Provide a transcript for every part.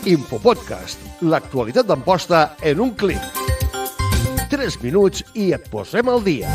Infopodcast, l'actualitat d'Amposta en un clic. 3 minuts i et posem al dia.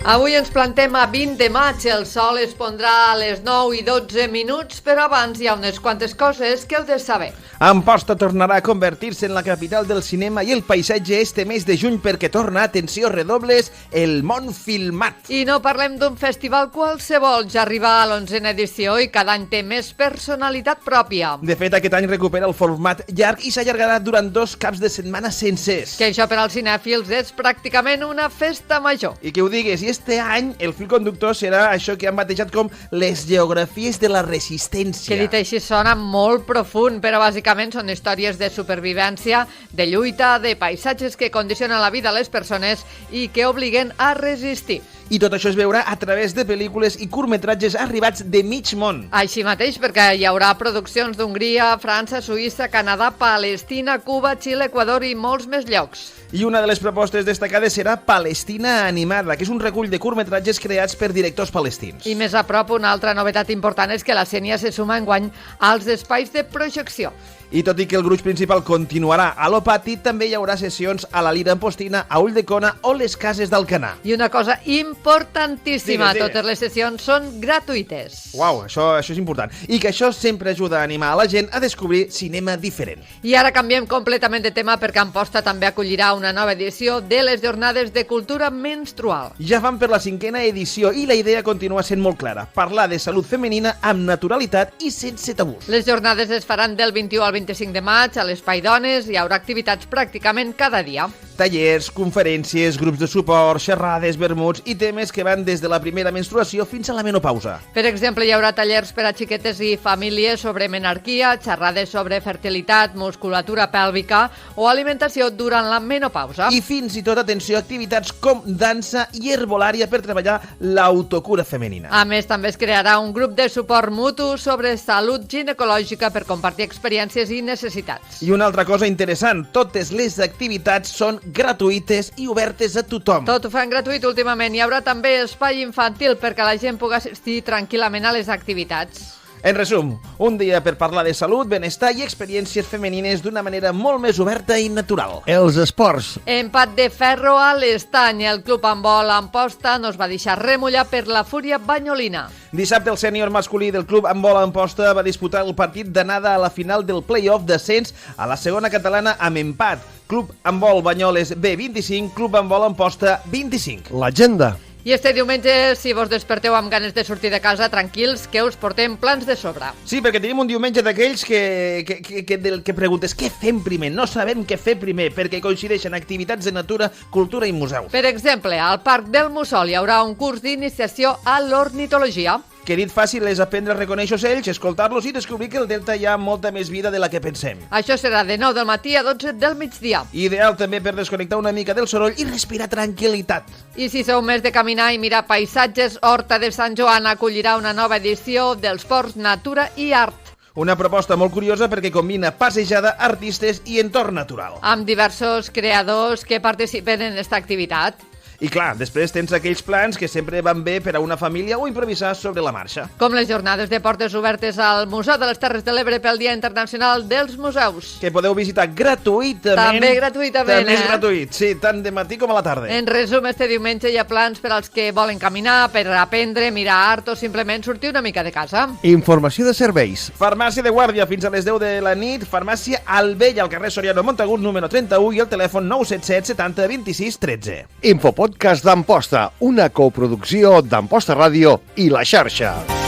Avui ens plantem a 20 de maig, el sol es pondrà a les 9 i 12 minuts, però abans hi ha unes quantes coses que heu de saber. Amposta tornarà a convertir-se en la capital del cinema i el paisatge este mes de juny perquè torna, atenció, redobles, el món filmat. I no parlem d'un festival qualsevol, ja arriba a l'11a edició i cada any té més personalitat pròpia. De fet, aquest any recupera el format llarg i s'allargarà durant 2 caps de setmana sencers. Que això per als cinèfils és pràcticament una festa major. I que ho digues, i este any el fil conductor serà això que han batejat com les geografies de la resistència. Que dit així sona molt profund, però bàsicament són històries de supervivència, de lluita, de paisatges que condicionen la vida a les persones i que obliguen a resistir. I tot això es veurà a través de pel·lícules i curtmetratges arribats de mig món. Així mateix, perquè hi haurà produccions d'Hongria, França, Suïssa, Canadà, Palestina, Cuba, Xile, Equador i molts més llocs. I una de les propostes destacades serà Palestina Animada, que és un recull de curtmetratges creats per directors palestins. I més a prop, una altra novetat important és que la Sénia se suma enguany als espais de projecció. I tot i que el gruix principal continuarà a l'Opati, també hi haurà sessions a la Lira Ampostina, a Ulldecona o les Cases d'Alcanar. I una cosa importantíssima, Digues. totes les sessions són gratuïtes. Uau, això és important. I que això sempre ajuda a animar a la gent a descobrir cinema diferent. I ara canviem completament de tema perquè Amposta també acollirà una nova edició de les Jornades de Cultura Menstrual. Ja van per la 5a edició i la idea continua sent molt clara: parlar de salut femenina amb naturalitat i sense tabús. Les jornades es faran del 21 al 25 de maig a l'Espai Dones. Hi haurà activitats pràcticament cada dia. Tallers, conferències, grups de suport, xerrades, vermuts i temes que van des de la primera menstruació fins a la menopausa. Per exemple, hi haurà tallers per a xiquetes i famílies sobre menarquia, xerrades sobre fertilitat, musculatura pèlvica o alimentació durant la menopausa. I fins i tot, atenció, activitats com dansa i herbolària per treballar l'autocura femenina. A més, també es crearà un grup de suport mutu sobre salut ginecològica per compartir experiències i necessitats. I una altra cosa interessant, totes les activitats són gratuïtes i obertes a tothom. Tot ho fan gratuït últimament. Hi haurà també espai infantil perquè la gent pugui assistir tranquil·lament a les activitats. En resum, un dia per parlar de salut, benestar i experiències femenines d'una manera molt més oberta i natural. Els esports. Empat de ferro a l'Estany. El club handbol Amposta no es va deixar remullar per la fúria banyolina. Dissabte el sènior masculí del club handbol Amposta va disputar el partit d'anada a la final del play-off d'ascens a la segona catalana amb empat. Club handbol Banyoles B25, club handbol Amposta 25. L'agenda. I este diumenge, si vos desperteu amb ganes de sortir de casa, tranquils, que us portem plans de sobre. Sí, perquè tenim un diumenge d'aquells que preguntes què fem primer. No sabem què fer primer, perquè coincideixen activitats de natura, cultura i museus. Per exemple, al Parc del Mussol hi haurà un curs d'iniciació a l'ornitologia. Que dit fàcil és aprendre a reconèixer ocells, escoltar-los i descobrir que al delta hi ha molta més vida de la que pensem. Això serà de 9 del matí a 12 del migdia. Ideal també per desconnectar una mica del soroll i respirar tranquil·litat. I si sou més de caminar i mirar paisatges, Horta de Sant Joan acollirà una nova edició dels Ports Natura i Art. Una proposta molt curiosa perquè combina passejada, artistes i entorn natural. Amb diversos creadors que participen en aquesta activitat. I clar, després tens aquells plans que sempre van bé per a una família o improvisar sobre la marxa. Com les jornades de portes obertes al Museu de les Terres de l'Ebre pel Dia Internacional dels Museus. Que podeu visitar gratuïtament. També gratuïtament, També és gratuït, sí, tant de matí com a la tarda. En resum, este diumenge hi ha plans per als que volen caminar, per aprendre, mirar art o simplement sortir una mica de casa. Informació de serveis. Farmàcia de Guàrdia fins a les 10 de la nit, farmàcia Albella, al carrer Soriano Montagut, número 31 i el telèfon 977 70 26 13. Infopodcast d'Amposta, una coproducció d'Amposta Ràdio i La Xarxa.